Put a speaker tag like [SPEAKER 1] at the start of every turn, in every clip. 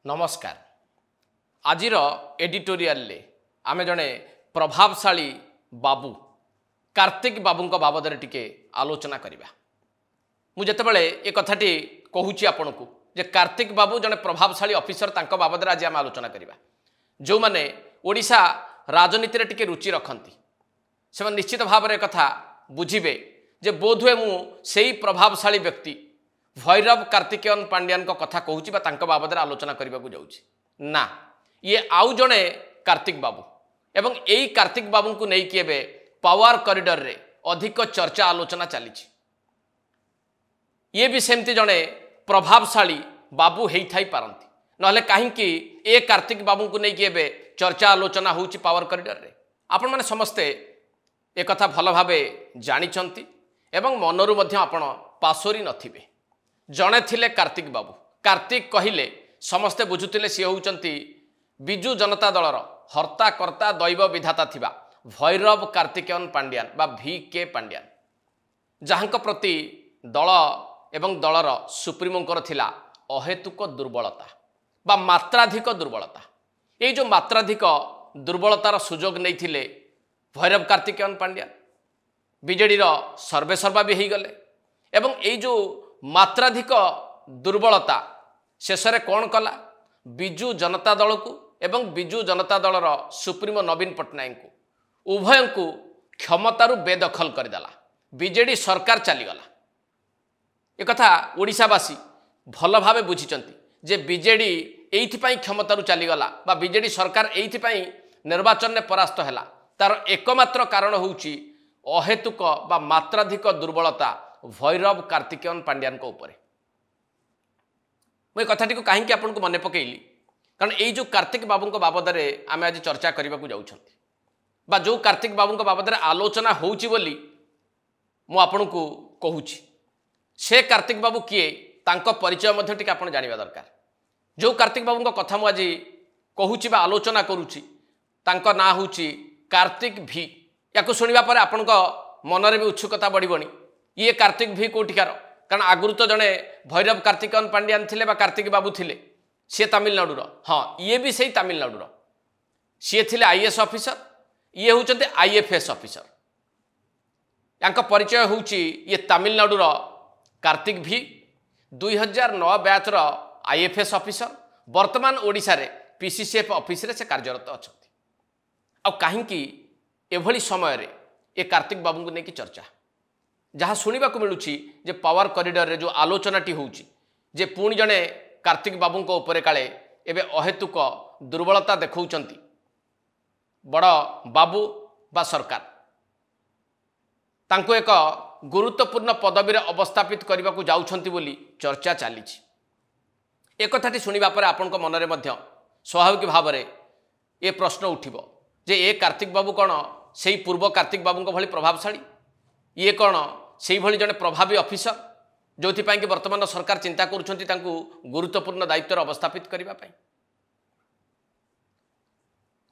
[SPEAKER 1] नमस्कार। आजिर एडिटोरियल ले आमे जने प्रभावशाली बाबू कार्तिक बाबू बाबद टिके आलोचना करिबा। मु जेतेबेले ए कथाटी कहूची आपनकु जे कार्तिक बाबू जने प्रभावशाली ऑफिसर तांको बाबद आज आमे आलोचना करिबा। जो माने ओडिशा राजनीति रे टिके रुचि रखंती से निश्चित भाव में कथा बुझिबे जे बोधुए मु सेही प्रभावशाली व्यक्ति भैरव कार्तिकेयन पांड्यान को कथा कहूची बा तांको बाबद आलोचना करबा को जाउची ना ये आउ जने कार्तिक बाबू एवं एई कार्तिक बाबू को नहीं किए पावर कॉरिडोर रे अधिक चर्चा आलोचना चली। ये भी सेमती जने प्रभावशाली बाबू हेई थाई पारंती नहले काहेकि ए कार्तिक बाबू को नहीं किए चर्चा आलोचना होउची पावर कॉरिडोर रे। आपण माने समस्ते एक कथा भल भावे जानिछंती एवं मनरु मध्य आपण पासोरी नथिबे। जणे थिले कार्तिक बाबू। कार्तिक कहिले समस्ते बुझुतिले सी होउचंती बिजु जनता दलर हर्ता कर्ता दैव विधाता थिबा भैरव कार्तिकेयन पांड्यान बा VK पांड्यान जहांक प्रति दल एवं दलर सुप्रीमोंकर थिला अहेतुक दुर्बलता बा मात्राधिक दुर्बलता। ये जो मात्राधिक दुर्बलतार सुजोग नहीं थिले भैरव कार्तिकेयन पांड्यान बीजेडी सर्वे सर्वा भी हो गले एवं ये जो मात्राधिक दुर्बलता शेष में कौन कला बिजु जनता दल को एवं बिजु जनता दलर सुप्रीमो नवीन पट्टनायक को उभय को क्षमतारू बेदखल करदेला। बीजेडी सरकार चलीगला। एक कथा ओडिशावासी भल भावे बुझीचंती जे बीजेडी एइथिपाई क्षमतारू चलीगला बा बीजेडी सरकार एइथिपाई निर्वाचन में परास्त हैला तार एकमात्र कारण होउची अहेतुक बा मात्राधिक दुर्बलता भैरव कार्तिकेयन पांड्यान को ऊपर। मुझे कथाटी को कहीं आपन को मन पकेली कारण ये जो कार्तिक बाबू को बाबद में आम आज चर्चा करने को जाउछंती बा जो कार्तिक बाबू को बाबद में आलोचना होउची बोली मु आपन को कहूची से कार्तिक बाबू किए तांको परिचय मध्य टिके आपन जानिबा दरकार। जो कार्तिक बाबू को कथा मु आज कहूची बा आलोचना करूची तांको ना होउची कार्तिक V। याको सुनिबा पर आपन को मन रे भी उत्सुकता बढ़िबनी ये कार्तिक V कोठिकार कारण आगुरी तो जड़े भैरव कार्तिकेयन पांड्यान थिले बा कार्तिक बाबू थिले सी तमिलनाडुर। हाँ ये भी सही तमिलनाडुर सी थिले IAS ऑफिसर ये होउचंते IFS ऑफिसर। यांका परिचय होउची ये तमिलनाडुर कार्तिक V 2009 बैच रो IFS ऑफिसर वर्तमान ओडिशा रे PCCF ऑफिस रे से कार्यरत अछंती। आ काहेकि एभली समय रे ये कार्तिक बाबू को नेकी चर्चा जहाँ शुणा मिलूँ जे पावर कॉरिडोर रे जो आलोचनाटी होउची जे पुणी जने कार्तिक बाबू को ऊपर काले एबे अहेतुक दुर्बलता देखौचंती बड़ बाबू बा सरकार तांको एक गुरुत्वपूर्ण पदवी रे अवस्थापित करने को जाउछंती बोली चर्चा चली। एक कथाटी शुणा पर आपण को मन में स्वाभाविक भाव में ये प्रश्न उठिबो जे ए कार्तिक बाबू कौन से पूर्व कार्तिक बाबू को भली प्रभावशाली ये कौन से भली जने प्रभावी ऑफिसर जो कि वर्तमान सरकार चिंता करुछंती तांकु गुरुत्वपूर्ण दायित्व अवस्थापित करने।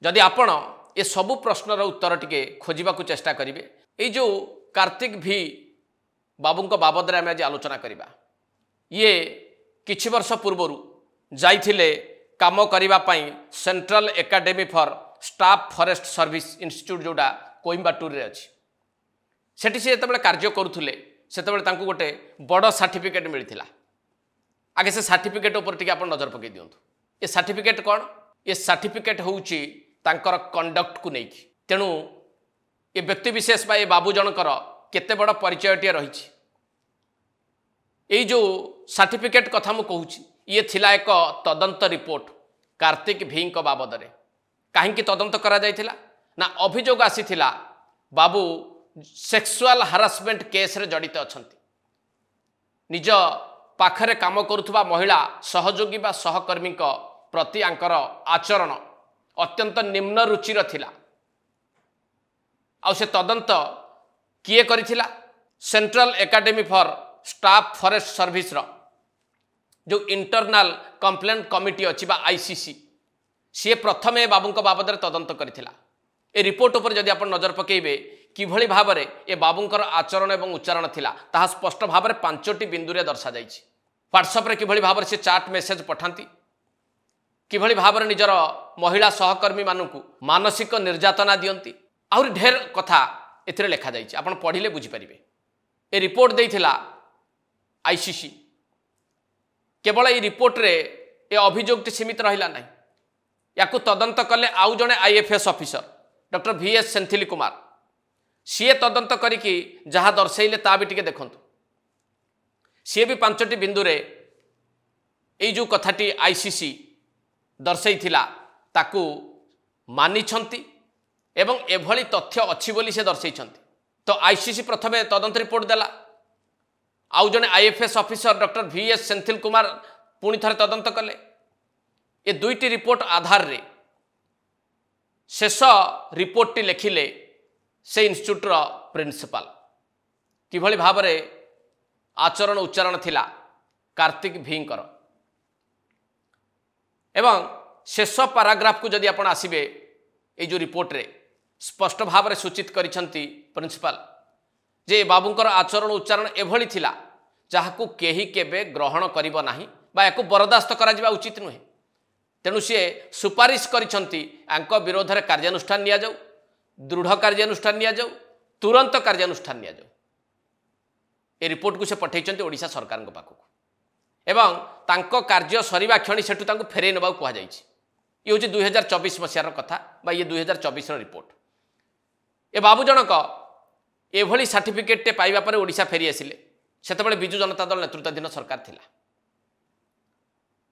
[SPEAKER 1] जदि आपण ये सबु प्रश्नर उत्तर टिके खोजिबा को चेष्टा करिवे ये जो कार्तिक V बाबू को बाबद रे आज आलोचना करिबा। ये किछि वर्ष पूर्वरु जाइथिले काम करिबा पई central academy for staff forest service institute जोड़ा कोइम्बाटूर रे अछि सेठी से जब कार्य करुले से गोटे बड़ सर्टिफिकेट मिलता। आगे से सर्टिफिकेट उपर टिके आपण नजर पकई दियंतु। ये सर्टिफिकेट कौन ये सर्टिफिकेट होउची तांकर कंडक्ट को लेकिन तेणु ये व्यक्ति विशेष बा ये बाबू जनकर केते बड़ परिचयटिए रही। ये जो सर्टिफिकेट कथा मु कहूची ये थिला एक तदंत रिपोर्ट कार्तिक V को बाबद रे काहेकि तदंत करा जायथिला ना अभियोग आसीथिला बाबू सेक्सुअल हारासमेंट केस रे जड़ित अछंती। निज पाखरे काम करुथुबा महिला सहयोगी बा सहकर्मी को प्रति आंकर आचरण अत्यंत निम्न रुचिर थिला। आ से तदंत किए करिथिला central academy for staff forest service रो जो इंटरनल कंप्लेंट कमिटी अछि बा ICC सी प्रथमे बाबू को बाबद रे तदंत करिथिला। ए रिपोर्ट उपर जदि आपण नजर पकेइबे किभली भाव में ए बाबूंकर आचरण एवं उच्चारण थिला ताहा स्पष्ट भाव में 5टी बिंदु रे दर्शा जाइछि। व्हाट्सएप रे किभली भाव से चाट मेसेज पठांती किभली भाव में निजर महिला सहकर्मी मानू मानसिक निर्यातना दियंती आहुरी ढेर कथा एथिरे लेखा जाइछि आपण पढ़िले बुझी परिबे। ए रिपोर्ट देइथिला आईसीसी केवल ए रिपोर्ट रे ए अभियोगटी सीमित रहिला नहीं याकू तदंत कले आउ जणे IFS officer doctor VS Senthil Kumar CA तदंत करिकी जहाँ दर्शैले ता भी टिके देखंतु सी भी 5टी बिंदु रे एई जो कथाटी आईसीसी दर्शैथिला ताकू मानिछंती एवं एभली तथ्य अच्छी बोली से दर्शैछंती। तो आईसीसी प्रथमे तदंत रिपोर्ट देला आउ जणे IFS officer doctor VS Senthil Kumar पुणी थरे तदंत कले ए दुईटी रिपोर्ट आधार रे शेष रिपोर्टटी लेखिले से इंस्टीट्यूटर प्रिंसिपाल किभली भाव में आचरण उच्चारण थिला कार्तिक भींकर एवं शेष पाराग्राफ को जदि आपण आसिबे ए जो रिपोर्ट रे स्पष्ट भाव में सूचित करिसंती प्रिंसिपाल जे बाबूंकर आचरण उच्चारण एभली थिला जाहाकू केही केबे ग्रहण करिबो नाही बा याकू बरदास्त करा जिबा उचित नुहे। तेणु सी सुपारिश करिसंती आंक विरोध में कार्यानुष्ठान निया जाऊ दृढ़ कार्यानुष्ठान निया जाऊ तुरंत कार्यानुष्ठान निया जाऊ। ए रिपोर्ट को से पठेइचंती ओडिशा सरकार को पाखु एवं तांको कार्य सरीबा क्षणी सेठु तांको फेरै नबा कुहा जाइछि। ये हूँ 2024 मसीहार कथा बा ये 2024 रिपोर्ट। ए बाबू जनक एभली सर्टिफिकेट पाइबा परे ओडिशा फेरी आसिले सेतबेले बिजु जनता दल नेतृत्वाधीन सरकार थिला।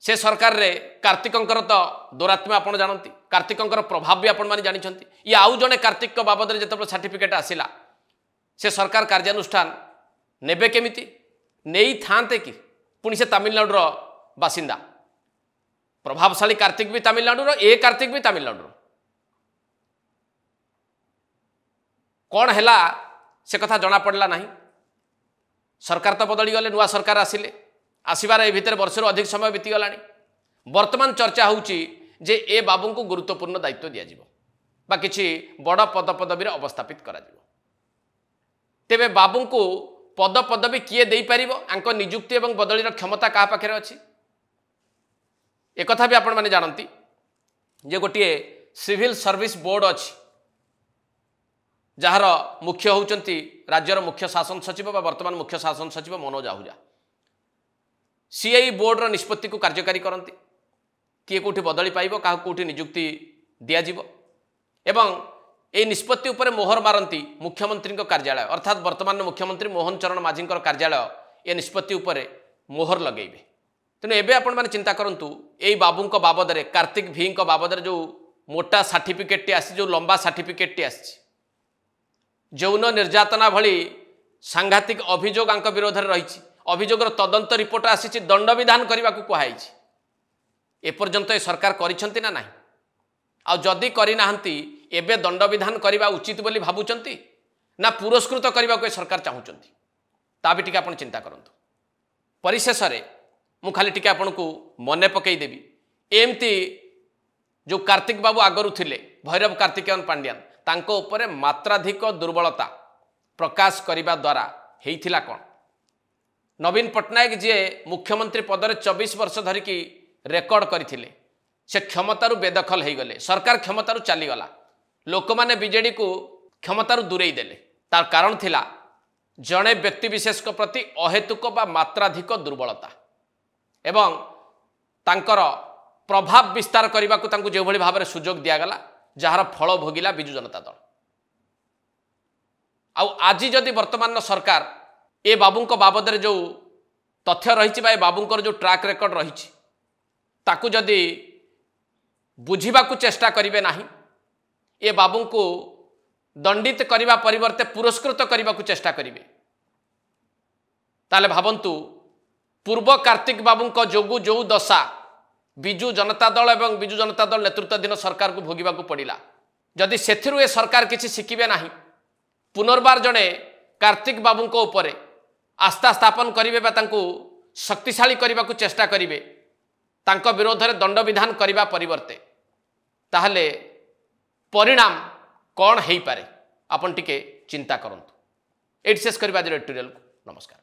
[SPEAKER 1] से सरकार रे कार्तिकंकर तो दुरात्मा आपण जानती कार्तिकंकर प्रभाव भी आपण माने जानिछंती। ये आउ जणे कार्तिक बाबद रे जेतबेले सर्टिफिकेट आसिला से सरकार कार्यानुष्ठान नेबे केमिति नेई थांते कि पुणी से तमिलनाडुर बासिंदा प्रभावशाली कार्तिक भी तमिलनाडुर ए कार्तिक भी तमिलनाडुर कौन हैला से कथा जना पड़ला नहीं। सरकार तो बदली गले नुआ सरकार आसिले आसबार ए भितर वर्षर अधिक समय बीतीगला। वर्तमान चर्चा होउची जे ए बाबू को गुरुत्वपूर्ण दायित्व दिया जिवो बा किछि बड़ पद पदवी अवस्थापित करा जिवो। तेबे बाबू को पद पदवी किए दे पारिबो आंको नियुक्ति एवं बदलीर क्षमता कहा पाखे अच्छी एक कथा भी आपण माने जानती जे गोटे सिविल सर्विस बोर्ड अच्छी जार मुख्य होउचंती राज्यर मुख्य शासन सचिव बा वर्तमान मुख्य शासन सचिव मनोज आहूजा। सीआई बोर्डर निष्पत्ति को कार्यकारी करती किए कौटी बदली पाइब क्या कौटी नियुक्ति दिज्व एवं ए निष्पत्ति उपरे मोहर मारती मुख्यमंत्री कार्यालय अर्थात वर्तमान मुख्यमंत्री मोहन चरण माझी कार्यालय ए निष्पत्ति उपरे मोहर लगेबे। तेणु एबे आपण माने चिंता करंतु एई बाबूंक बाबद रे कार्तिक भींक बाबद रे जो मोटा सर्टिफिकेट आसी जो लंबा सर्टिफिकेट आसी यौन निर्यातना भली सांघातिक अभियोग आंक विरोध में रही अभियोगर तदंत रिपोर्ट आसी दंड विधान करने को कहुई एपर्यंत ए सरकार करिसेंती ना नहीं आ जदि करना एबे दंड विधान करने उचित बोली भावुंट ना पुरस्कृत करने को सरकार चाहूँगी ता भी टिके आपण चिंता करंतु। परिशेष मु खाली टिके आपण को मने पकईदेवी एमती जो कार्तिक बाबू आगरू थिले भैरव कार्तिकेयन पांड्यान तांको उपरे मात्राधिक दुर्बलता प्रकाश करने द्वारा हेइथिला कौन नवीन पट्टनायक जी मुख्यमंत्री पदरे 24 वर्ष धरिकी रेकर्ड करथिले से क्षमतारू बेदखल हो गले सरकार क्षमतारू चलीगला लोक माने बीजेडी को क्षमतारू दूरेई देले। तार कारण थिला जड़े व्यक्तिविशेष प्रति अहेतुक बा मात्राधिक दुर्बलता एवं तांकर प्रभाव विस्तार करने को तांको जो भली भाव में सुजोग दिगला जार फल भोगिला बिजु जनता दल। आज जदि वर्तमान सरकार ए बाबूंक बाबद जो तथ्य रही ए बाबूंकर जो ट्रैक रेकर्ड रही ताकू जदि बुझा चेष्टा करेंगे ना ए बाबू को दंडित करने परिवर्ते पुरस्कृत करने को चेष्टा करेंगे ताले भावंतु पूर्व कार्तिक बाबू जोगु जो दशा बिजु जनता दल एवं बिजु जनता दल नेतृत्वाधीन सरकार को भोगिबा को पड़िला जदि सेथिरु ए सरकार किसी शिखिबे नाही पुनर्बार जड़े कार्तिक बाबू ऊपर आस्था स्थापन करेंगे तांको शक्तिशाली करने को चेष्टा करेंगे तांको विरोध में दंड विधान करने परिवर्ते ताहले परिणाम कौन हो पारे आपण टिके चिंता करंतु। एट शेष करबा एडिटोरियल को नमस्कार।